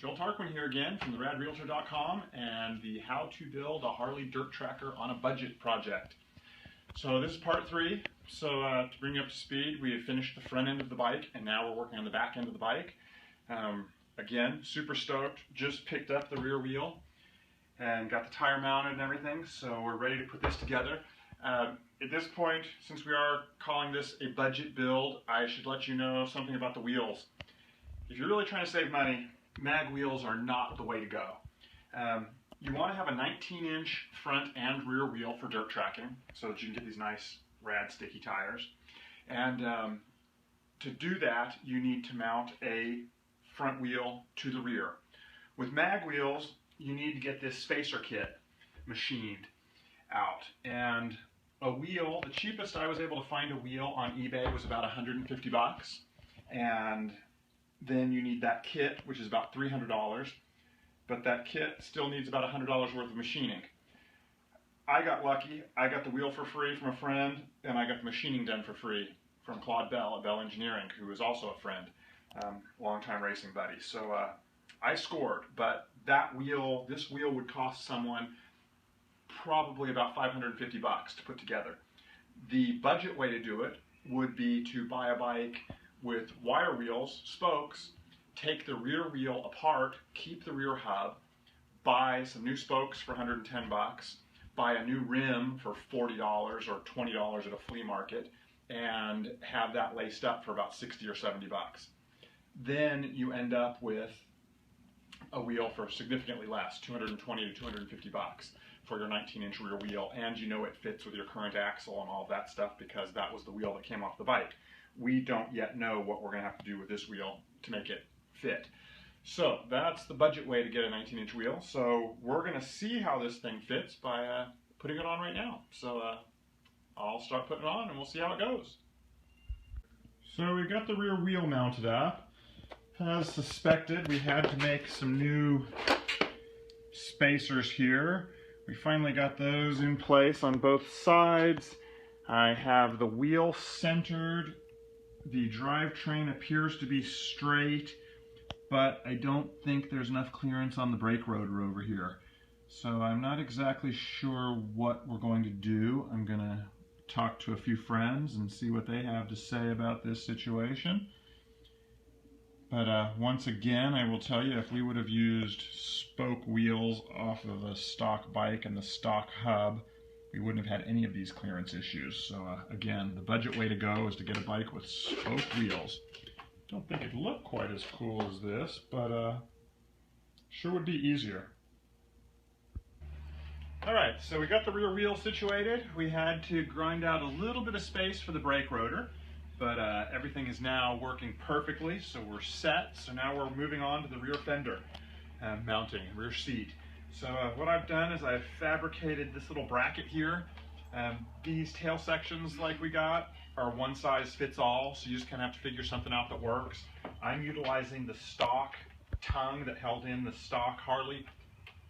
Joel Tarquin here again from theradrealtor.com and the how to build a Harley Dirt Tracker on a budget project. So this is part 3. So to bring you up to speed, we have finished the front end of the bike and now we're working on the back end of the bike. Again, super stoked, just picked up the rear wheel and got the tire mounted and everything, so we're ready to put this together. At this point, since we are calling this a budget build, I should let you know something about the wheels. If you're really trying to save money, mag wheels are not the way to go. You want to have a 19-inch front and rear wheel for dirt tracking so that you can get these nice, rad, sticky tires. And to do that, you need to mount a front wheel to the rear. With mag wheels, you need to get this spacer kit machined out. And a wheel, the cheapest I was able to find a wheel on eBay was about 150 bucks. And then you need that kit, which is about $300, but that kit still needs about $100 worth of machining. I got lucky. I got the wheel for free from a friend, and I got the machining done for free from Claude Bell at Bell Engineering, who is also a friend, longtime racing buddy. So I scored, but that wheel, this wheel would cost someone probably about 550 bucks to put together. The budget way to do it would be to buy a bike with wire wheels, spokes, take the rear wheel apart, keep the rear hub, buy some new spokes for 110 bucks, buy a new rim for $40 or $20 at a flea market, and have that laced up for about 60 or 70 bucks. Then you end up with a wheel for significantly less, 220 to 250 bucks for your 19-inch rear wheel, and you know it fits with your current axle and all of that stuff because that was the wheel that came off the bike. We don't yet know what we're going to have to do with this wheel to make it fit. So that's the budget way to get a 19-inch wheel. So we're going to see how this thing fits by putting it on right now. So I'll start putting it on and we'll see how it goes. So we've got the rear wheel mounted up. As suspected, we had to make some new spacers here. We finally got those in place on both sides. I have the wheel centered. The drivetrain appears to be straight, but I don't think there's enough clearance on the brake rotor over here. So I'm not exactly sure what we're going to do. I'm going to talk to a few friends and see what they have to say about this situation. But once again, I will tell you, if we would have used spoke wheels off of a stock bike and the stock hub, we wouldn't have had any of these clearance issues. So again, the budget way to go is to get a bike with spoke wheels. Don't think it'd look quite as cool as this, but sure would be easier. Alright, so we got the rear wheel situated. We had to grind out a little bit of space for the brake rotor, but everything is now working perfectly, so we're set. So now we're moving on to the rear fender mounting, rear seat. So what I've done is I've fabricated this little bracket here. These tail sections like we got are one size fits all, so you just kind of have to figure something out that works. I'm utilizing the stock tongue that held in the stock Harley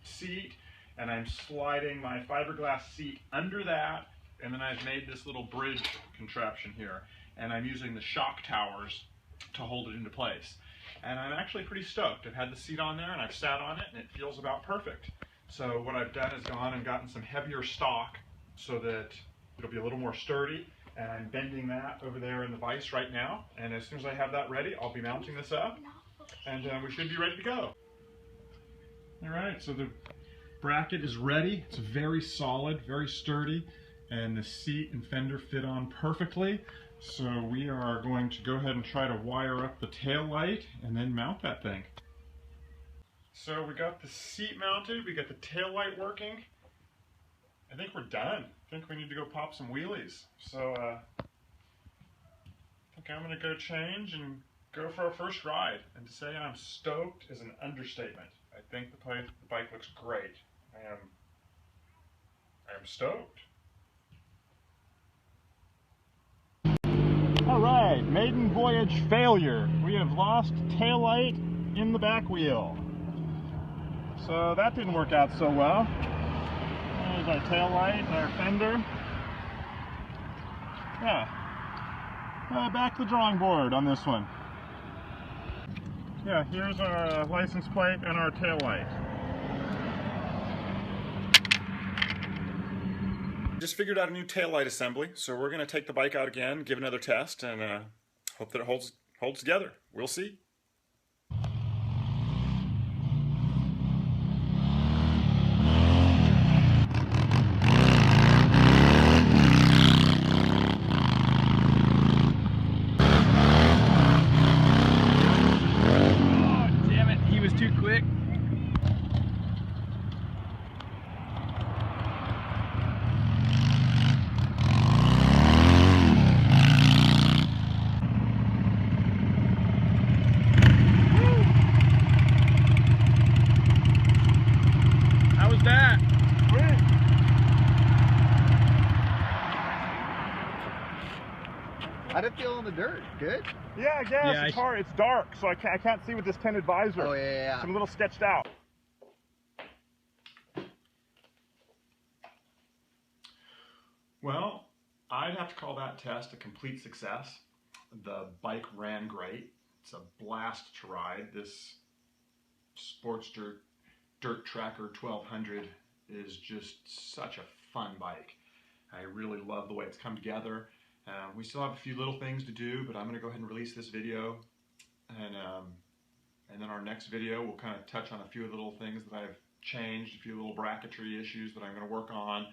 seat, and I'm sliding my fiberglass seat under that, and then I've made this little bridge contraption here, and I'm using the shock towers to hold it into place. And I'm actually pretty stoked. I've had the seat on there and I've sat on it and it feels about perfect. So what I've done is gone and gotten some heavier stock so that it'll be a little more sturdy, and I'm bending that over there in the vise right now, and as soon as I have that ready, I'll be mounting this up and we should be ready to go. Alright, so the bracket is ready. It's very solid, very sturdy, and the seat and fender fit on perfectly. So we are going to go ahead and try to wire up the tail light and then mount that thing. So we got the seat mounted, we got the tail light working. I think we're done. I think we need to go pop some wheelies. So I think I'm going to go change and go for our first ride. And to say I'm stoked is an understatement. I think the bike looks great. I am stoked. Alright, maiden voyage failure. We have lost taillight in the back wheel. So that didn't work out so well. There's our taillight and our fender. Yeah. Back to the drawing board on this one. Yeah, here's our license plate and our tail light. Just figured out a new tail light assembly, so we're going to take the bike out again, give another test, and hope that it holds together. We'll see. How'd it feel on the dirt? Good? Yeah, I guess. It's hard. It's dark, so I can't see with this tinted visor. Oh, yeah. So I'm a little sketched out. Well, I'd have to call that test a complete success. The bike ran great. It's a blast to ride. This Sports Dirt Tracker 1200 is just such a fun bike. I really love the way it's come together. We still have a few little things to do, but I'm going to go ahead and release this video, and then our next video we'll kind of touch on a few little things that I've changed, a few little bracketry issues that I'm going to work on,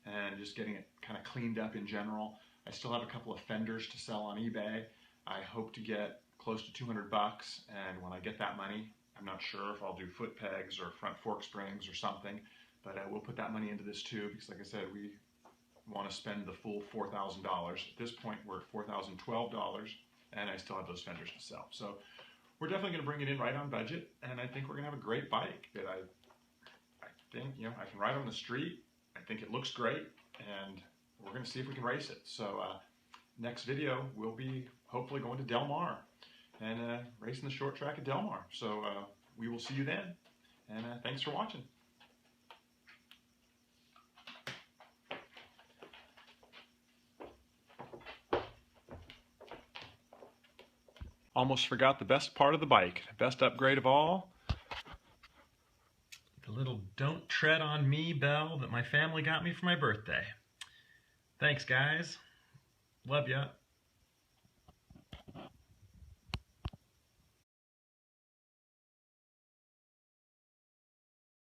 and just getting it kind of cleaned up in general. I still have a couple of fenders to sell on eBay. I hope to get close to 200 bucks, and when I get that money, I'm not sure if I'll do foot pegs or front fork springs or something, but we'll put that money into this too, because like I said, we want to spend the full $4,000. At this point, we're at $4,012, and I still have those fenders to sell. So we're definitely going to bring it in right on budget, and I think we're going to have a great bike that I think, you know, I can ride on the street. I think it looks great, and we're going to see if we can race it. So next video, we'll be hopefully going to Del Mar and racing the short track at Del Mar. So we will see you then, and thanks for watching. Almost forgot the best part of the bike, best upgrade of all. The little "Don't Tread on Me" bell that my family got me for my birthday. Thanks, guys. Love ya.